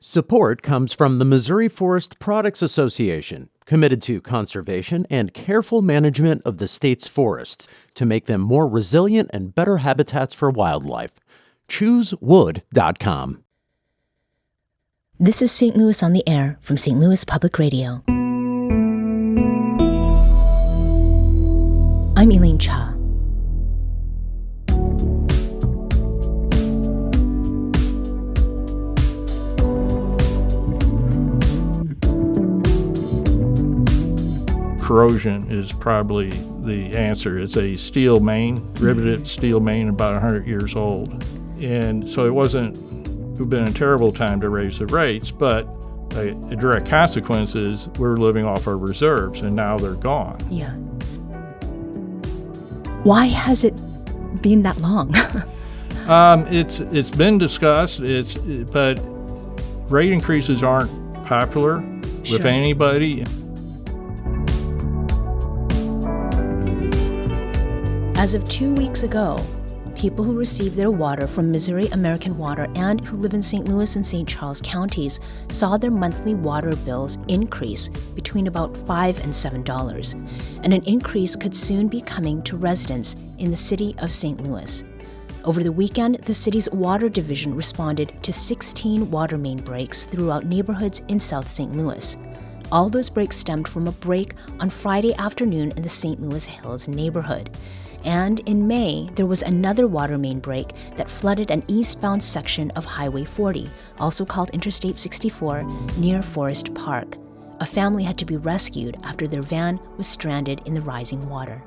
Support comes from the Missouri Forest Products Association, committed to conservation and careful management of the state's forests to make them more resilient and better habitats for wildlife. ChooseWood.com. This is St. Louis on the Air from St. Louis Public Radio. I'm Elaine Cha. Corrosion is probably the answer. It's a steel main, riveted steel main, about 100 years old. And so it would been a terrible time to raise the rates, but a direct consequence is we're living off our reserves, and now they're gone. Yeah. Why has it been that long? It's been discussed, but rate increases aren't popular with anybody. As of 2 weeks ago, people who receive their water from Missouri American Water and who live in St. Louis and St. Charles counties saw their monthly water bills increase between about $5 and $7, and an increase could soon be coming to residents in the city of St. Louis. Over the weekend, the city's water division responded to 16 water main breaks throughout neighborhoods in South St. Louis. All those breaks stemmed from a break on Friday afternoon in the St. Louis Hills neighborhood. And in May, there was another water main break that flooded an eastbound section of Highway 40, also called Interstate 64, near Forest Park. A family had to be rescued after their van was stranded in the rising water.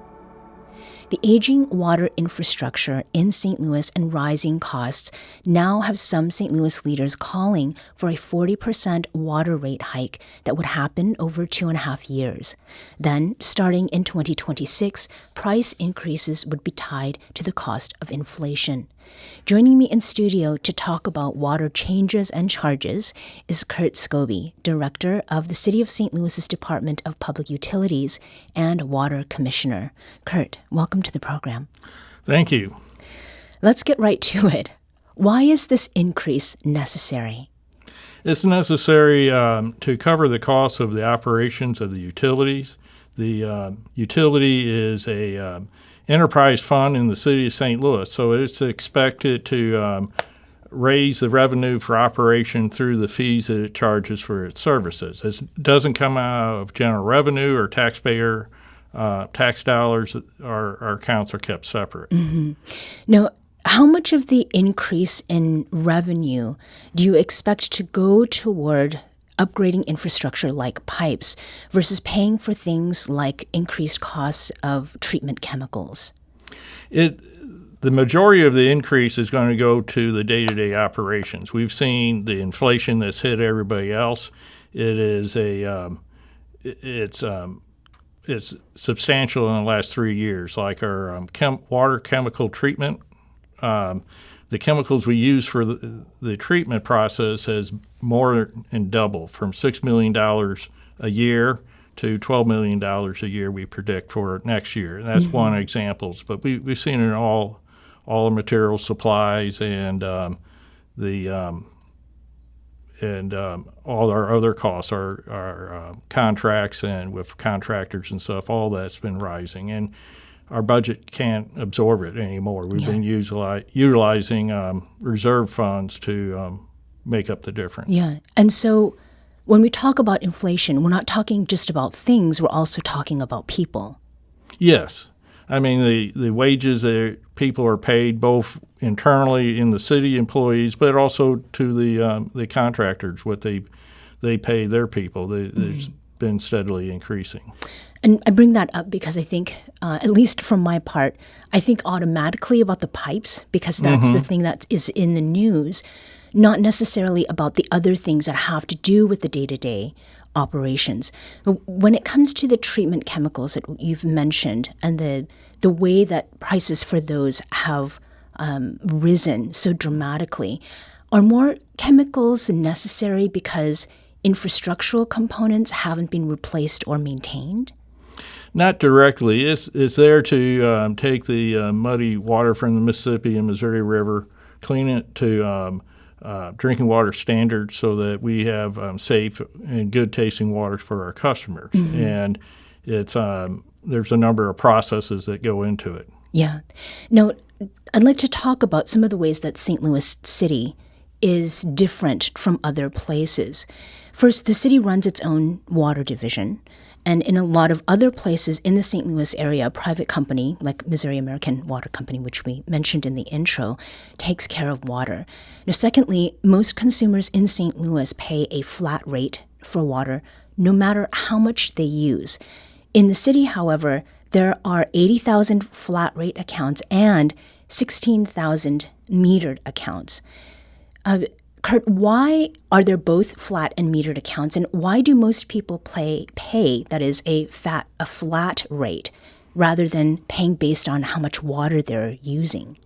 The aging water infrastructure in St. Louis and rising costs now have some St. Louis leaders calling for a 40% water rate hike that would happen over 2.5 years. Then, starting in 2026, price increases would be tied to the cost of inflation. Joining me in studio to talk about water changes and charges is Curt Skouby, Director of the City of St. Louis's Department of Public Utilities and Water Commissioner. Curt, welcome to the program. Thank you. Let's get right to it. Why is this increase necessary? It's necessary to cover the costs of the operations of the utilities. The utility is a enterprise fund in the city of St. Louis, so it's expected to raise the revenue for operation through the fees that it charges for its services. It doesn't come out of general revenue or taxpayer tax dollars. Our accounts are kept separate. Mm-hmm. Now, how much of the increase in revenue do you expect to go toward upgrading infrastructure like pipes versus paying for things like increased costs of treatment chemicals? The majority of the increase is going to go to the day-to-day operations. We've seen the inflation that's hit everybody else. It's substantial in the last 3 years, like our water chemical treatment. The chemicals we use for the treatment process has more than doubled, from $6 million a year to $12 million a year we predict for next year. And that's one example. But we've seen it in all the material supplies and all our other costs, our contracts and with contractors and stuff, all that's been rising. And our budget can't absorb it anymore. We've been utilizing reserve funds to make up the difference. Yeah. And so when we talk about inflation, we're not talking just about things, we're also talking about people. Yes. I mean, the wages that people are paid both internally in the city employees, but also to the contractors, what they pay their people. There's been steadily increasing. And I bring that up because I think, at least from my part, I think automatically about the pipes because that's the thing that is in the news, not necessarily about the other things that have to do with the day-to-day operations. But when it comes to the treatment chemicals that you've mentioned and the way that prices for those have risen so dramatically, are more chemicals necessary because infrastructural components haven't been replaced or maintained? Not directly. It's there to take the muddy water from the Mississippi and Missouri River, clean it to drinking water standards so that we have safe and good tasting water for our customers. And it's there's a number of processes that go into it. Yeah. Now, I'd like to talk about some of the ways that St. Louis City is different from other places. First, the city runs its own water division. And in a lot of other places in the St. Louis area, a private company like Missouri American Water Company, which we mentioned in the intro, takes care of water. Now, secondly, most consumers in St. Louis pay a flat rate for water, no matter how much they use. In the city, however, there are 80,000 flat rate accounts and 16,000 metered accounts. Curt, why are there both flat and metered accounts, and why do most people pay that is a flat rate rather than paying based on how much water they're using?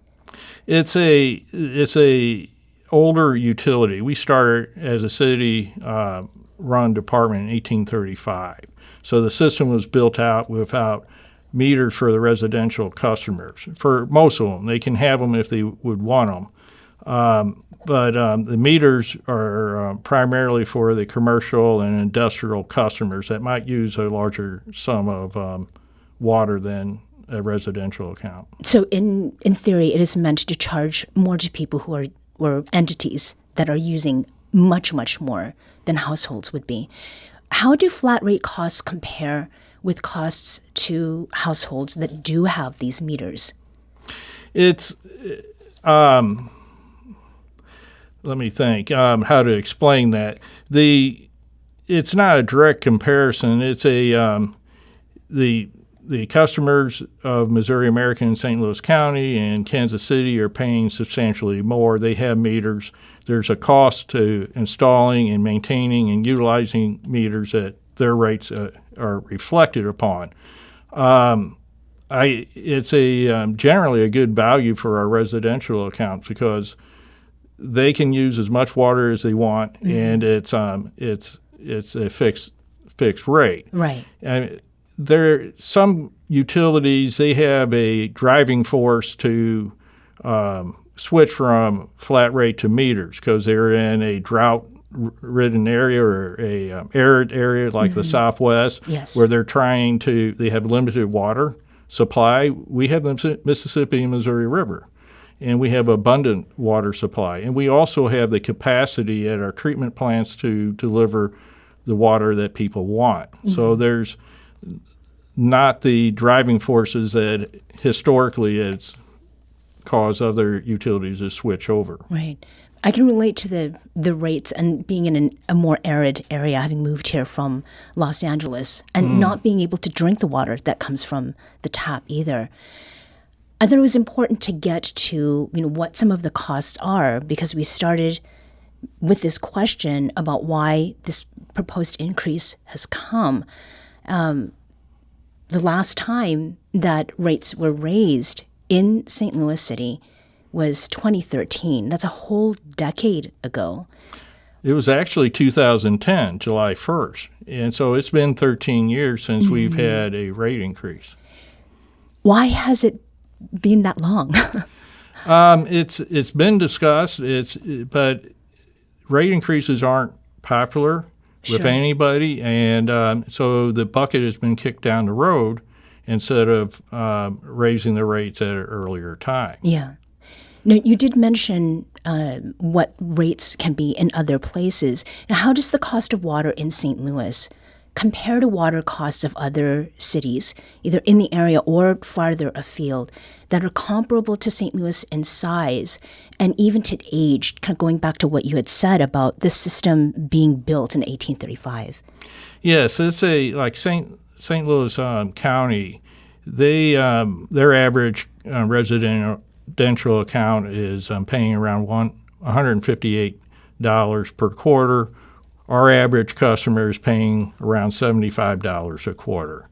It's a older utility. We started as a city run department in 1835. So the system was built out without meters for the residential customers. For most of them, they can have them if they would want them. But the meters are primarily for the commercial and industrial customers that might use a larger sum of water than a residential account. So in theory, it is meant to charge more to people who are or entities that are using much, much more than households would be. How do flat rate costs compare with costs to households that do have these meters? It's let me think how to explain that. It's not a direct comparison. It's the customers of Missouri American in St. Louis County and Kansas City are paying substantially more. They have meters. There's a cost to installing and maintaining and utilizing meters that their rates are reflected upon. It's generally a good value for our residential accounts because they can use as much water as they want, and it's a fixed rate. Right. And some utilities, they have a driving force to switch from flat rate to meters because they're in a drought-ridden area or a arid area like the Southwest, yes, where they have limited water supply. We have the Mississippi and Missouri River, and we have abundant water supply. And we also have the capacity at our treatment plants to deliver the water that people want. So there's not the driving forces that historically it's caused other utilities to switch over. Right. I can relate to the rates and being in a more arid area, having moved here from Los Angeles, and not being able to drink the water that comes from the tap either. I thought it was important to get to what some of the costs are, because we started with this question about why this proposed increase has come. The last time that rates were raised in St. Louis City was 2013. That's a whole decade ago. It was actually 2010, July 1st. And so it's been 13 years since we've had a rate increase. Why has it been that long? It's been discussed, but rate increases aren't popular with anybody, and so the bucket has been kicked down the road instead of raising the rates at an earlier time. Yeah. Now, you did mention what rates can be in other places. Now, how does the cost of water in St. Louis compare to water costs of other cities, either in the area or farther afield, that are comparable to St. Louis in size and even to age, kind of going back to what you had said about the system being built in 1835? Yes, it's like St. Louis County. Their average residential account is paying around $158 per quarter. Our average customer is paying around $75 a quarter.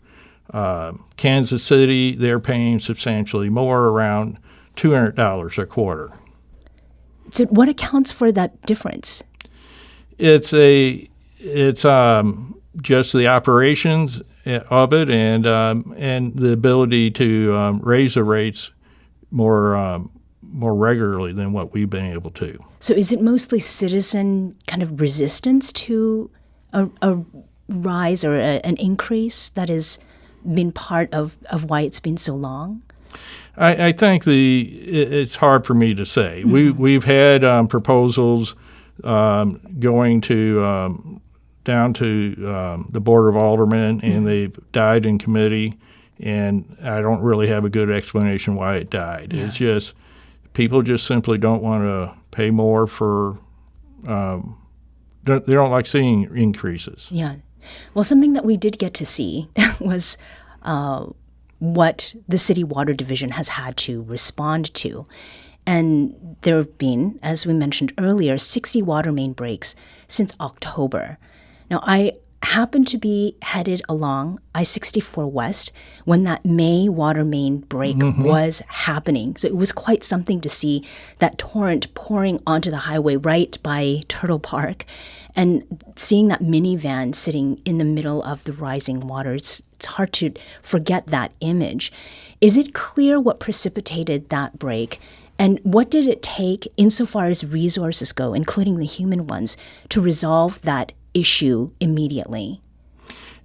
Kansas City, they're paying substantially more, around $200 a quarter. So what accounts for that difference? It's just the operations of it and the ability to raise the rates more regularly than what we've been able to. So is it mostly citizen kind of resistance to a rise or an increase that has been part of why it's been so long? I think it's hard for me to say. We've had proposals going to down to the Board of Aldermen, and they've died in committee, and I don't really have a good explanation why it died. Yeah. It's just people just simply don't want to pay more for. They don't like seeing increases. Yeah. Well, something that we did get to see was what the City Water Division has had to respond to. And there have been, as we mentioned earlier, 60 water main breaks since October. Now, I happened to be headed along I-64 West when that May water main break was happening. So it was quite something to see that torrent pouring onto the highway right by Turtle Park and seeing that minivan sitting in the middle of the rising water. It's hard to forget that image. Is it clear what precipitated that break? And what did it take, insofar as resources go, including the human ones, to resolve that issue immediately?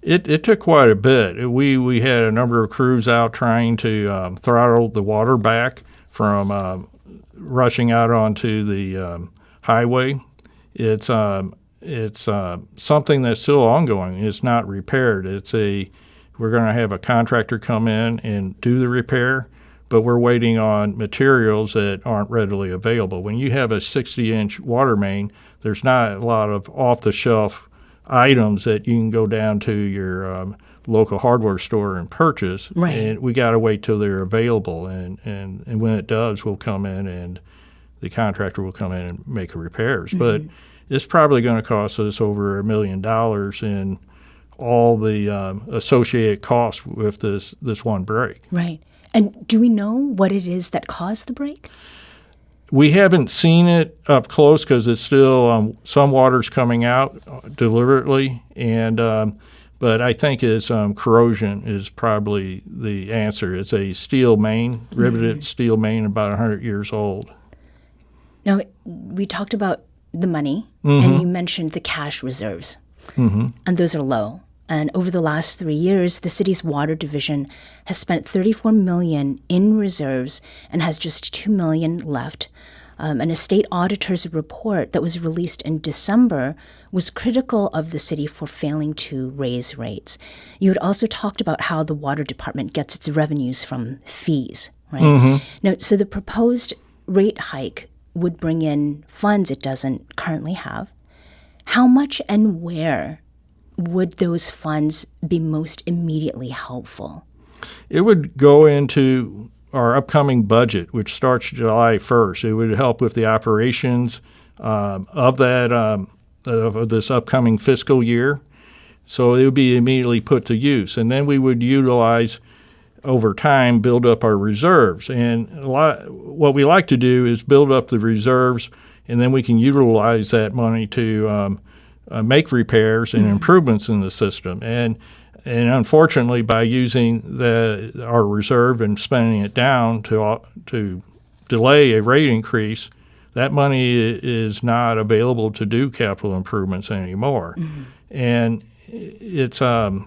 It took quite a bit. We had a number of crews out trying to throttle the water back from rushing out onto the highway. It's something that's still ongoing. It's not repaired. We're going to have a contractor come in and do the repair, but we're waiting on materials that aren't readily available. When you have a 60-inch water main, there's not a lot of off-the-shelf items that you can go down to your local hardware store and purchase. Right. And we got to wait till they're available. And when it does, we'll come in and the contractor will come in and make the repairs. But it's probably going to cost us over $1 million in all the associated costs with this one break. Right. And do we know what it is that caused the break? We haven't seen it up close because it's still some water's coming out deliberately, and but I think it's corrosion is probably the answer. It's a steel main, riveted steel main, about 100 years old. Now, we talked about the money, and you mentioned the cash reserves, and those are low. And over the last 3 years, the city's water division has spent $34 million in reserves and has just $2 million left. And a state auditor's report that was released in December was critical of the city for failing to raise rates. You had also talked about how the water department gets its revenues from fees, right? Now, so the proposed rate hike would bring in funds it doesn't currently have. How much and where would those funds be most immediately helpful? It would go into our upcoming budget, which starts July 1st. It would help with the operations of this upcoming fiscal year. So it would be immediately put to use. And then we would utilize, over time, build up our reserves. And what we like to do is build up the reserves, and then we can utilize that money to make repairs and improvements in the system. And unfortunately, by using our reserve and spending it down to delay a rate increase, that money is not available to do capital improvements anymore. And it's COVID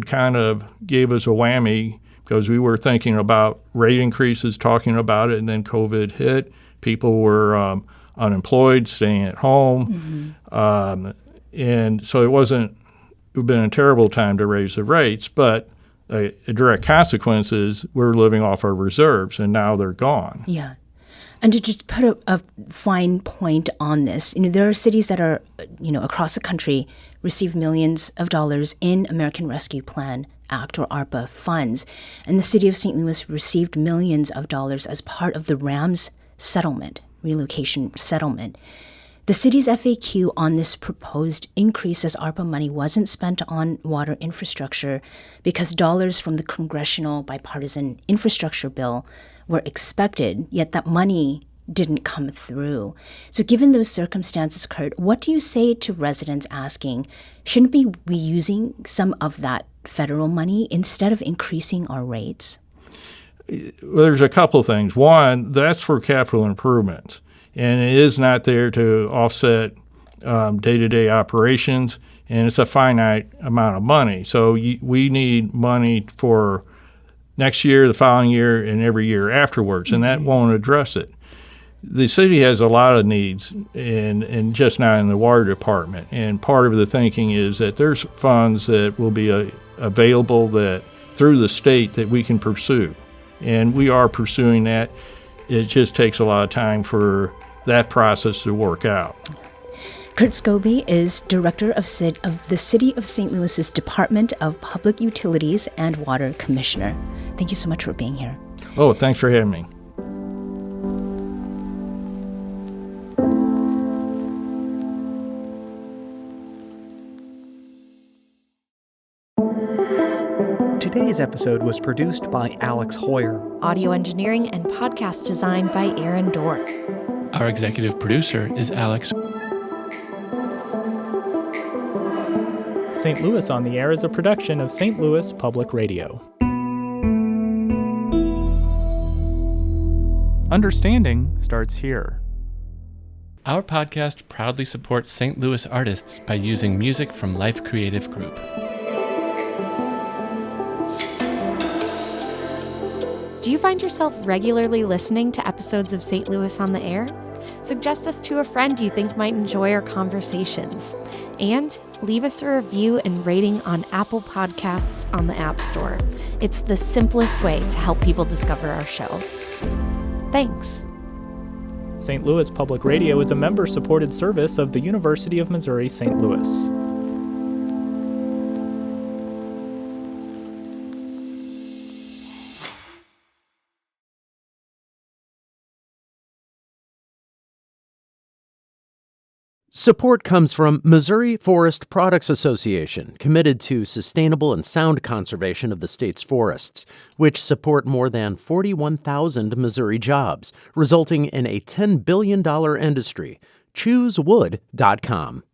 kind of gave us a whammy because we were thinking about rate increases, talking about it, and then COVID hit. People were unemployed, staying at home, and so it would have been a terrible time to raise the rates, but a direct consequence is we're living off our reserves, and now they're gone. Yeah. And to just put a fine point on this, there are cities that are, across the country receive millions of dollars in American Rescue Plan Act or ARPA funds, and the city of St. Louis received millions of dollars as part of the RAMS settlement, relocation settlement. The city's FAQ on this proposed increase as ARPA money wasn't spent on water infrastructure because dollars from the congressional bipartisan infrastructure bill were expected, yet that money didn't come through. So given those circumstances, Curt, what do you say to residents asking, shouldn't we be using some of that federal money instead of increasing our rates? Well, there's a couple of things. One, that's for capital improvements. and it is not there to offset day-to-day operations, and it's a finite amount of money. So we need money for next year, the following year, and every year afterwards, and that won't address it. The city has a lot of needs, and just not in the water department. And part of the thinking is that there's funds that will be available that through the state that we can pursue, and we are pursuing that. It just takes a lot of time for that process to work out. Curt Skouby is director of the City of St. Louis's Department of Public Utilities and Water Commissioner. Thank you so much for being here. Oh, thanks for having me. Today's episode was produced by Alex Hoyer. Audio engineering and podcast design by Aaron Dork. Our executive producer is Alex. St. Louis on the Air is a production of St. Louis Public Radio. Understanding starts here. Our podcast proudly supports St. Louis artists by using music from Life Creative Group. Do you find yourself regularly listening to episodes of St. Louis on the Air? Suggest us to a friend you think might enjoy our conversations. And leave us a review and rating on Apple Podcasts on the App Store. It's the simplest way to help people discover our show. Thanks. St. Louis Public Radio is a member-supported service of the University of Missouri St. Louis. Support comes from Missouri Forest Products Association, committed to sustainable and sound conservation of the state's forests, which support more than 41,000 Missouri jobs, resulting in a $10 billion industry. ChooseWood.com.